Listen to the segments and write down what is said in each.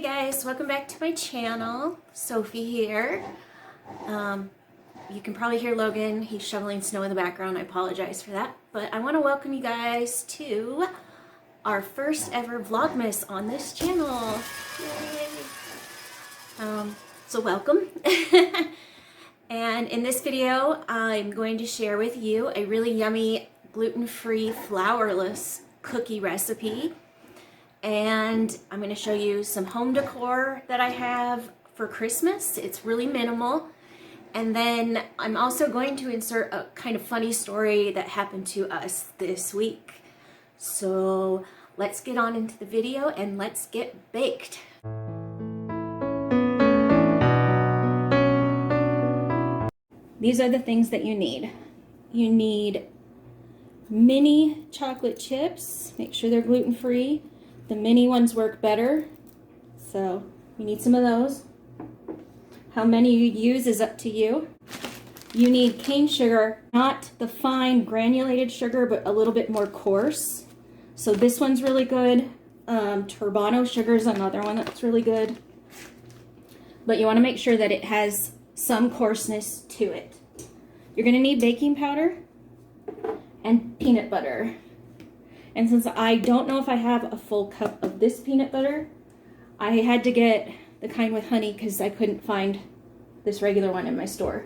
Hey guys, welcome back to my channel. Sophie here. You can probably hear Logan. He's shoveling snow in the background. I apologize for that. But I want to welcome you guys to our first ever Vlogmas on this channel. Yay! So welcome. And in this video, I'm going to share with you a really yummy gluten-free flourless cookie recipe. And I'm going to show you some home decor that I have for Christmas. It's really minimal. And then I'm also going to insert a kind of funny story that happened to us this week. So let's get on into the video and let's get baked. These are the things that you need. You need mini chocolate chips. Make sure they're gluten-free. The mini ones work better, so you need some of those. How many you use is up to you. You need cane sugar, not the fine granulated sugar, but a little bit more coarse. So this one's really good. Turbano sugar is another one that's really good. But you want to make sure that it has some coarseness to it. You're going to need baking powder and peanut butter. And since I don't know if I have a full cup of this peanut butter, I had to get the kind with honey because I couldn't find this regular one in my store.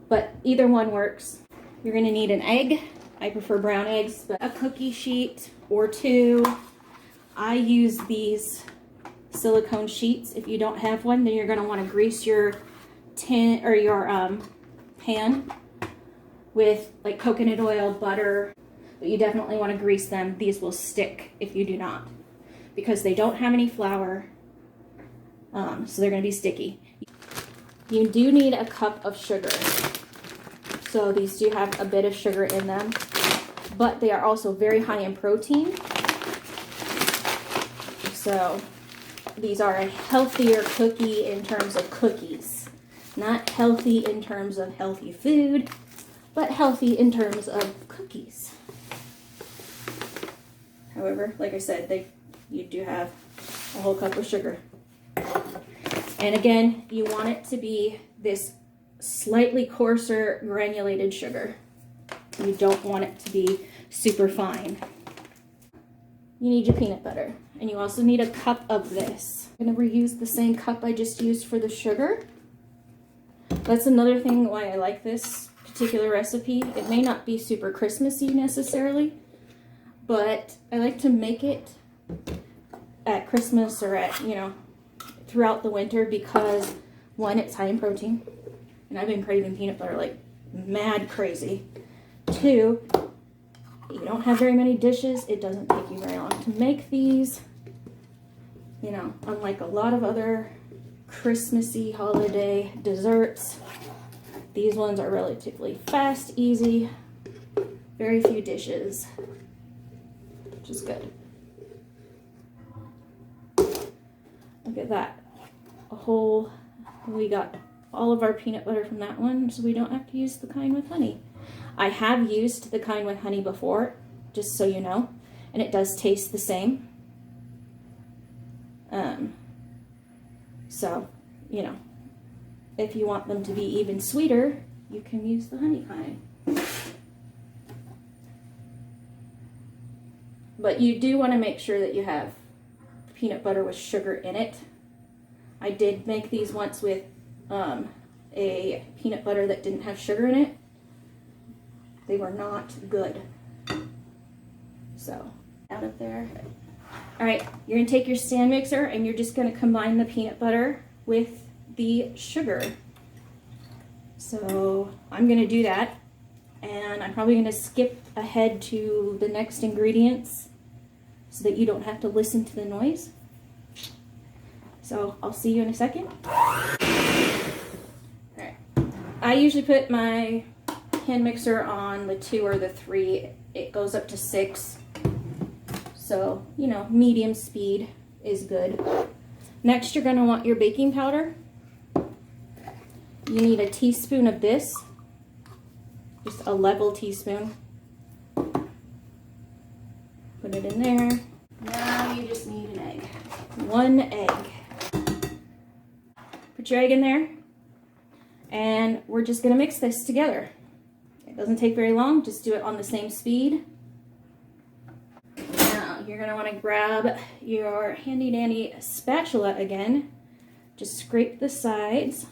But either one works. You're going to need an egg. I prefer brown eggs, but a cookie sheet or two. I use these silicone sheets. If you don't have one, then you're going to want to grease your tin or your pan with like coconut oil, butter. But you definitely want to grease them. These will stick if you do not, because they don't have any flour, so they're going to be sticky. You do need a cup of sugar. So these do have a bit of sugar in them, but they are also very high in protein. So these are a healthier cookie in terms of cookies. Not healthy in terms of healthy food, but healthy in terms of cookies. However, like I said, you do have a whole cup of sugar. And again, you want it to be this slightly coarser granulated sugar. You don't want it to be super fine. You need your peanut butter. And you also need a cup of this. I'm going to reuse the same cup I just used for the sugar. That's another thing why I like this particular recipe. It may not be super Christmassy necessarily, but I like to make it at Christmas or at, throughout the winter because, one, it's high in protein. And I've been craving peanut butter like mad crazy. Two, you don't have very many dishes. It doesn't take you very long to make these. Unlike a lot of other Christmassy holiday desserts, these ones are relatively fast, easy, very few dishes. Which is good. Look at that. We got all of our peanut butter from that one, so we don't have to use the kind with honey. I have used the kind with honey before, just so you know, and it does taste the same. So, if you want them to be even sweeter, you can use the honey kind. But you do want to make sure that you have peanut butter with sugar in it. I did make these once with a peanut butter that didn't have sugar in it. They were not good. So, out of there. Alright, you're going to take your stand mixer and you're just going to combine the peanut butter with the sugar. So, I'm going to do that. And I'm probably going to skip ahead to the next ingredients so that you don't have to listen to the noise. So I'll see you in a second. Alright. I usually put my hand mixer on the 2 or the 3. It goes up to 6. So, medium speed is good. Next, you're going to want your baking powder. You need a teaspoon of this. Just a level teaspoon. Put it in there. Now you just need an egg. 1 egg. Put your egg in there, and we're just gonna mix this together. It doesn't take very long, just do it on the same speed. Now, you're gonna wanna grab your handy dandy spatula again. Just scrape the sides.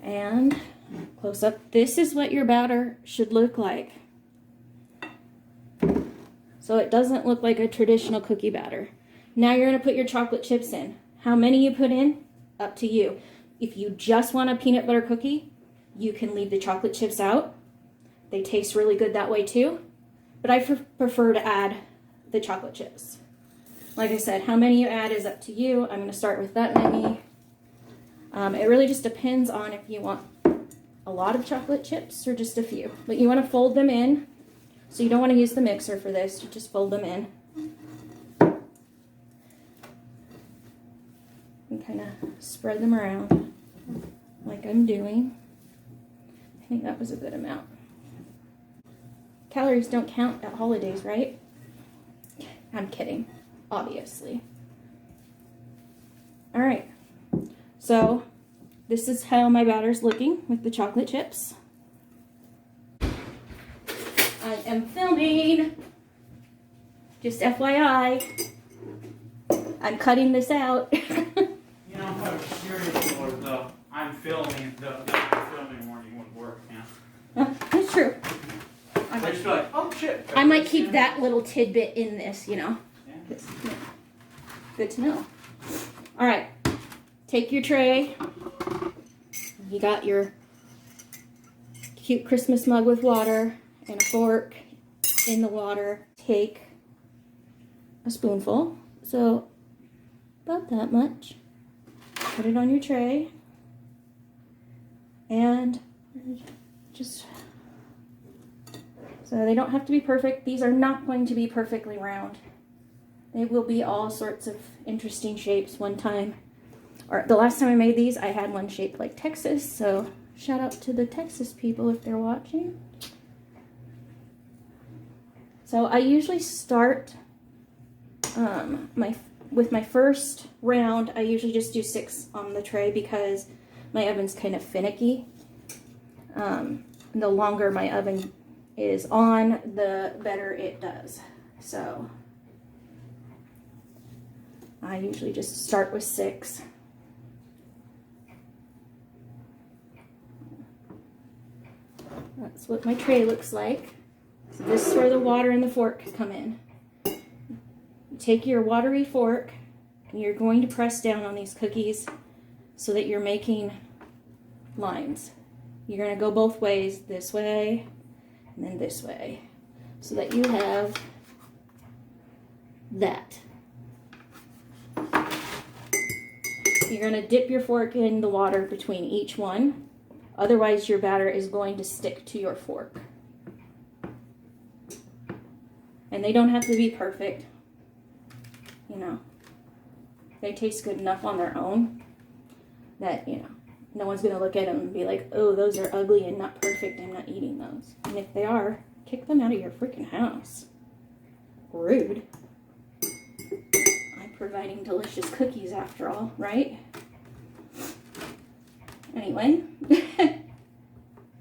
And close up. This is what your batter should look like. So it doesn't look like a traditional cookie batter. Now you're gonna put your chocolate chips in. How many you put in? Up to you. If you just want a peanut butter cookie, you can leave the chocolate chips out. They taste really good that way too. But I prefer to add the chocolate chips. Like I said, how many you add is up to you. I'm gonna start with that many. It really just depends on if you want a lot of chocolate chips or just a few. But you want to fold them in. So you don't want to use the mixer for this. You just fold them in. And kind of spread them around like I'm doing. I think that was a good amount. Calories don't count at holidays, right? I'm kidding, obviously. All right. So this is how my batter's looking with the chocolate chips. I am filming. Just FYI. I'm cutting this out. You know, if I was serious about the I'm filming, the I'm filming warning would work, yeah. That's true. I just feel like, oh shit. I might keep that little tidbit in this, you know. Yeah. Good to know. All right. Take your tray. You got your cute Christmas mug with water and a fork in the water. Take a spoonful, so about that much. Put it on your tray and just, so they don't have to be perfect. These are not going to be perfectly round. They will be all sorts of interesting shapes one time. Or the last time I made these, I had one shaped like Texas, so shout out to the Texas people if they're watching. So I usually start with my first round. I usually just do 6 on the tray because my oven's kind of finicky. The longer my oven is on, the better it does. So I usually just start with 6. That's what my tray looks like. So this is where the water and the fork come in. You take your watery fork and you're going to press down on these cookies so that you're making lines. You're going to go both ways, this way and then this way, so that you have that. You're going to dip your fork in the water between each one. Otherwise, your batter is going to stick to your fork. And they don't have to be perfect. You know, they taste good enough on their own that, you know, no one's going to look at them and be like, oh, those are ugly and not perfect. I'm not eating those. And if they are, kick them out of your freaking house. Rude. I'm providing delicious cookies after all, right? Anyway,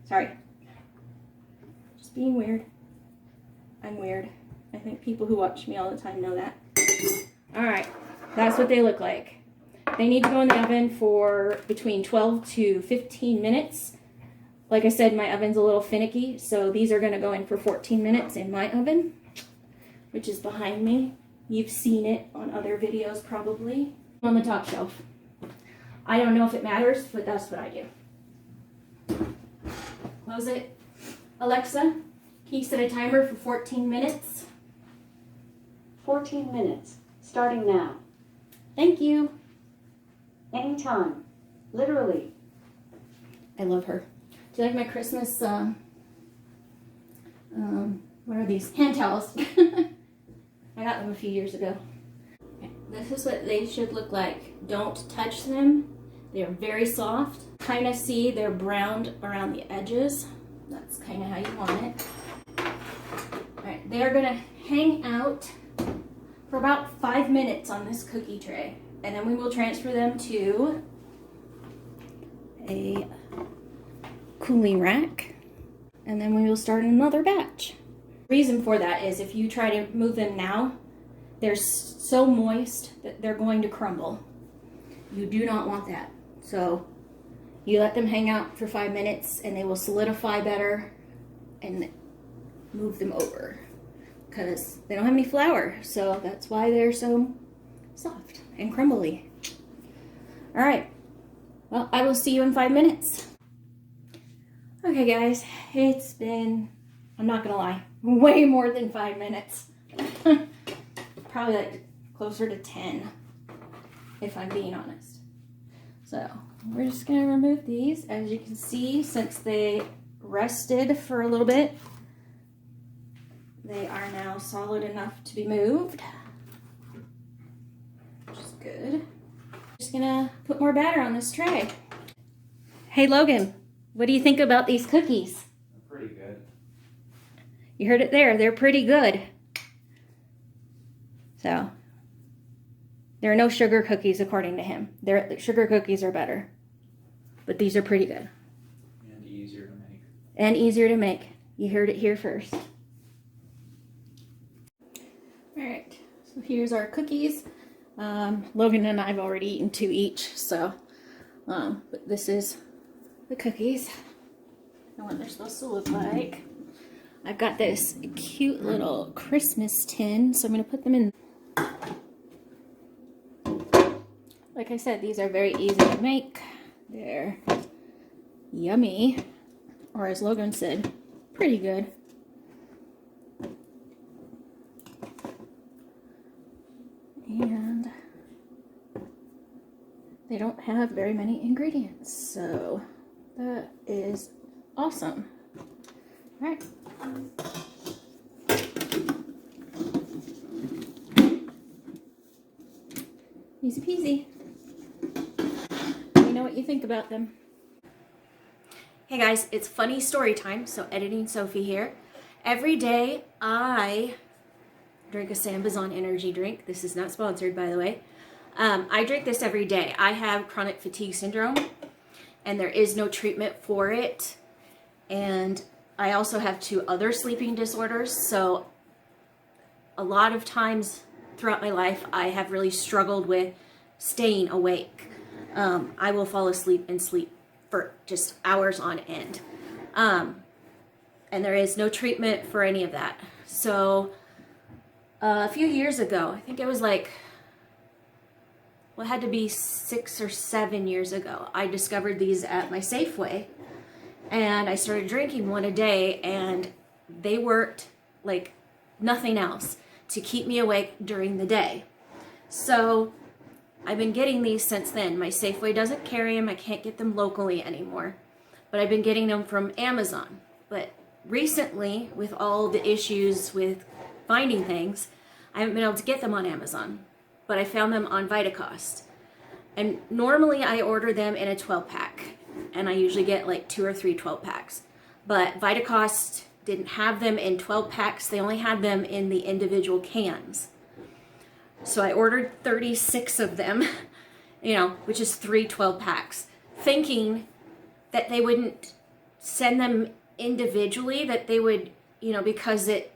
sorry, just being weird. I'm weird. I think people who watch me all the time know that. All right, that's what they look like. They need to go in the oven for between 12 to 15 minutes. Like I said, my oven's a little finicky, so these are gonna go in for 14 minutes in my oven, which is behind me. You've seen it on other videos probably. On the top shelf. I don't know if it matters, but that's what I do. Close it. Alexa, can you set a timer for 14 minutes? 14 minutes, starting now. Thank you. Anytime. Literally. I love her. Do you like my Christmas, what are these? Hand towels. I got them a few years ago. Okay. This is what they should look like. Don't touch them. They're very soft. Kind of see they're browned around the edges. That's kind of how you want it. All right, they're gonna hang out for about 5 minutes on this cookie tray. And then we will transfer them to a cooling rack. And then we will start another batch. Reason for that is if you try to move them now, they're so moist that they're going to crumble. You do not want that. So you let them hang out for 5 minutes and they will solidify better, and move them over because they don't have any flour. So that's why they're so soft and crumbly. All right. Well, I will see you in 5 minutes. Okay, guys, it's been, I'm not gonna lie, way more than 5 minutes. Probably like closer to 10, if I'm being honest. So we're just gonna remove these. As you can see, since they rested for a little bit, they are now solid enough to be moved, which is good. Just gonna put more batter on this tray. Hey Logan, what do you think about these cookies? They're pretty good. You heard it there, they're pretty good. So, there are no sugar cookies according to him. Sugar cookies are better. But these are pretty good. And easier to make. And easier to make. You heard it here first. Alright, so here's our cookies. Logan and I have already eaten 2 each, so, but this is the cookies and what they're supposed to look like. I've got this cute little Christmas tin, so I'm going to put them in. Like I said, these are very easy to make. They're yummy, or as Logan said, pretty good. And they don't have very many ingredients, so that is awesome. All right. Easy peasy. Let me know what you think about them. Hey guys, it's funny story time. So editing Sophie here. Every day I drink a Sambazon energy drink. This is not sponsored, by the way. I drink this every day. I have chronic fatigue syndrome, and there is no treatment for it. And I also have 2 other sleeping disorders. So a lot of times throughout my life, I have really struggled with staying awake. I will fall asleep and sleep for just hours on end. And there is no treatment for any of that. So a few years ago, I think it was like, well, it had to be 6 or 7 years ago, I discovered these at my Safeway. And I started drinking one a day, and they worked like nothing else to keep me awake during the day. So I've been getting these since then. My Safeway doesn't carry them. I can't get them locally anymore. But I've been getting them from Amazon. But recently, with all the issues with finding things, I haven't been able to get them on Amazon. But I found them on Vitacost. And normally I order them in a 12-pack. And I usually get like 2 or 3 12-packs. But Vitacost didn't have them in 12-packs. They only had them in the individual cans. So I ordered 36 of them, you know, which is 3 12-packs, thinking that they wouldn't send them individually, that they would, you know, because it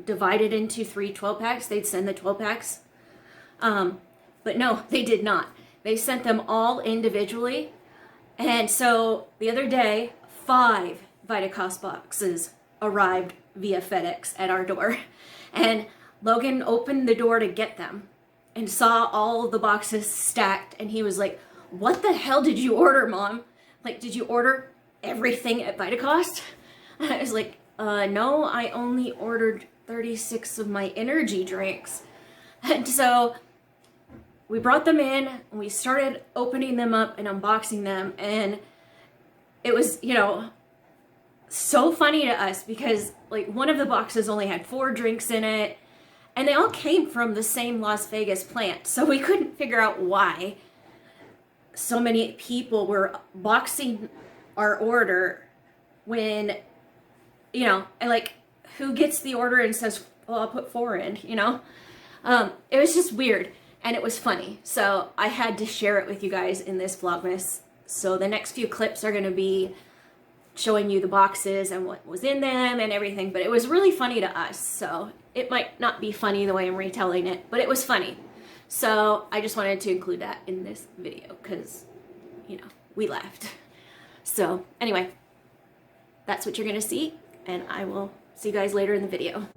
divided into 3 12-packs, they'd send the 12-packs. But no, they did not. They sent them all individually. And so the other day, 5 Vitacost boxes arrived via FedEx at our door. And Logan opened the door to get them and saw all of the boxes stacked. And he was like, "What the hell did you order, Mom? Like, did you order everything at Vitacost?" And I was like, no, I only ordered 36 of my energy drinks. And so we brought them in and we started opening them up and unboxing them. And it was, you know, so funny to us because like one of the boxes only had 4 drinks in it and they all came from the same Las Vegas plant. So we couldn't figure out why so many people were boxing our order when, you know, and like who gets the order and says, "Well, I'll put 4 in," you know? It was just weird, and it was funny. So I had to share it with you guys in this Vlogmas. So the next few clips are going to be showing you the boxes and what was in them and everything, but it was really funny to us. So it might not be funny the way I'm retelling it, but it was funny. So I just wanted to include that in this video because, you know, we laughed. So anyway, that's what you're going to see, and I will see you guys later in the video.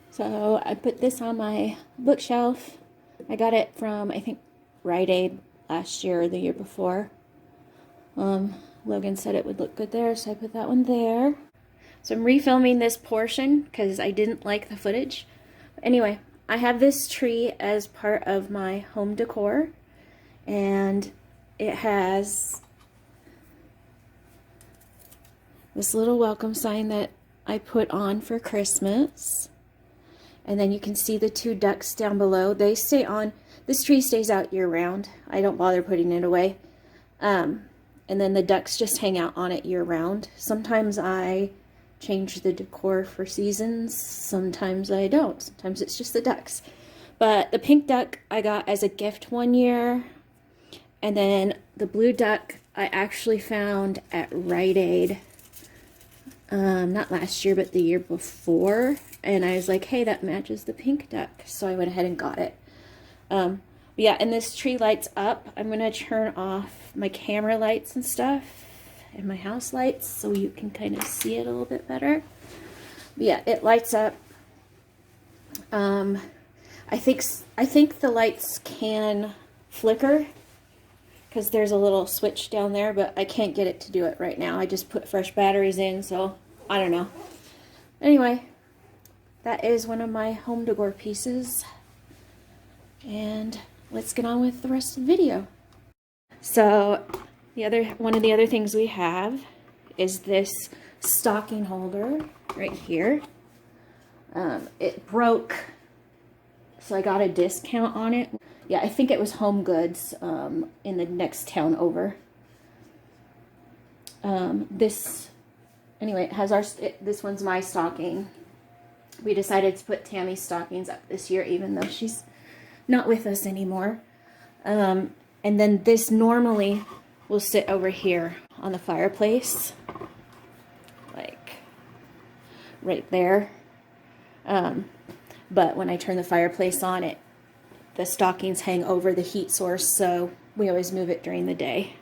So I put this on my bookshelf. I got it from, I think, Rite Aid last year or the year before. Logan said it would look good there, so I put that one there. So I'm refilming this portion because I didn't like the footage. But anyway, I have this tree as part of my home decor, and it has this little welcome sign that I put on for Christmas. And then you can see the 2 ducks down below. They stay on. This tree stays out year round. I don't bother putting it away. And then the ducks just hang out on it year round. Sometimes I change the decor for seasons. Sometimes I don't. Sometimes it's just the ducks. But the pink duck I got as a gift one year. And then the blue duck I actually found at Rite Aid. Not last year, but the year before. And I was like, hey, that matches the pink duck. So I went ahead and got it. Yeah, and this tree lights up. I'm going to turn off my camera lights and stuff. And my house lights. So you can kind of see it a little bit better. But yeah, it lights up. I think the lights can flicker. Because there's a little switch down there. But I can't get it to do it right now. I just put fresh batteries in. So I don't know. Anyway. That is one of my home decor pieces, and let's get on with the rest of the video. So one of the other things we have is this stocking holder right here. It broke, so I got a discount on it. Yeah, I think it was Home Goods in the next town over. Anyway, it has this one's my stocking. We decided to put Tammy's stockings up this year, even though she's not with us anymore. And then this normally will sit over here on the fireplace, like right there. But when I turn the fireplace on, the stockings hang over the heat source, so we always move it during the day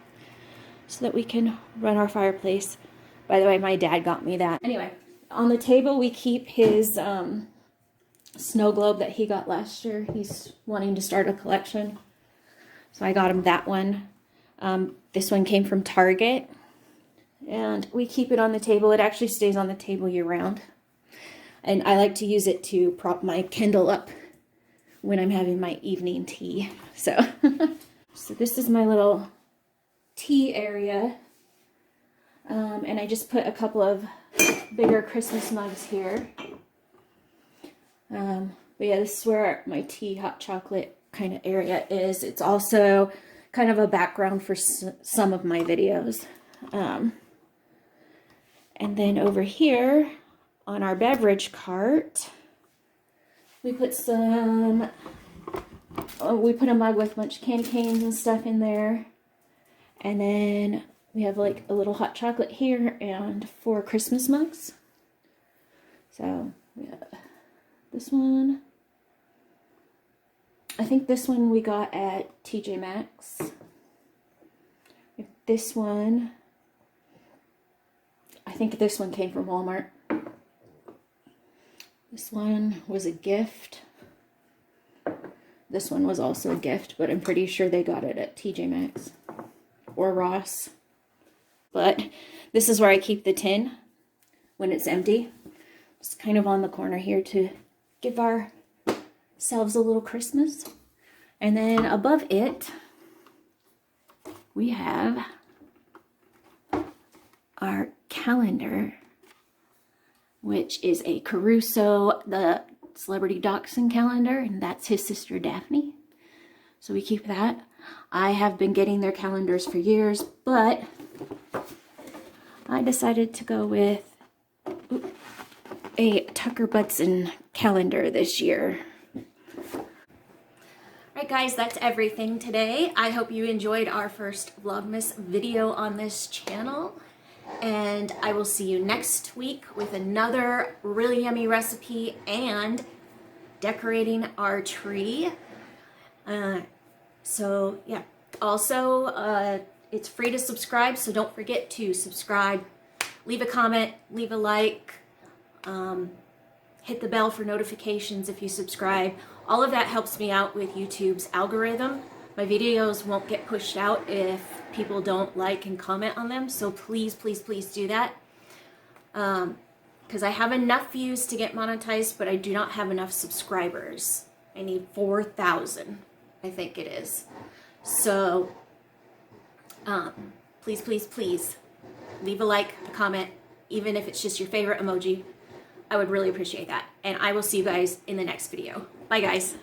so that we can run our fireplace. By the way, my dad got me that. Anyway. On the table, we keep his snow globe that he got last year. He's wanting to start a collection. So I got him that one. This one came from Target. And we keep it on the table. It actually stays on the table year round. And I like to use it to prop my Kindle up when I'm having my evening tea. So, so this is my little tea area. And I just put a couple of bigger Christmas mugs here. But yeah, this is where my tea, hot chocolate kind of area is. It's also kind of a background for some of my videos. And then over here on our beverage cart, we put we put a mug with a bunch of candy canes and stuff in there. And then we have like a little hot chocolate here and 4 Christmas mugs. So we have this one. I think this one we got at TJ Maxx. This one, I think this one came from Walmart. This one was a gift. This one was also a gift, but I'm pretty sure they got it at TJ Maxx or Ross. But this is where I keep the tin when it's empty. It's kind of on the corner here to give ourselves a little Christmas. And then above it, we have our calendar, which is a Caruso, the celebrity dachshund calendar, and that's his sister Daphne. So we keep that. I have been getting their calendars for years, but I decided to go with a Tucker Budson calendar this year. Alright guys, that's everything today. I hope you enjoyed our first Vlogmas video on this channel. And I will see you next week with another really yummy recipe and decorating our tree. So yeah, also it's free to subscribe, so don't forget to subscribe, leave a comment, leave a like, hit the bell for notifications if you subscribe. All of that helps me out with YouTube's algorithm. My videos won't get pushed out if people don't like and comment on them, so please, please, please do that. Because I have enough views to get monetized, but I do not have enough subscribers. I need 4,000, I think it is. So, please, please, please, leave a like, a comment, even if it's just your favorite emoji. I would really appreciate that. And I will see you guys in the next video. Bye, guys.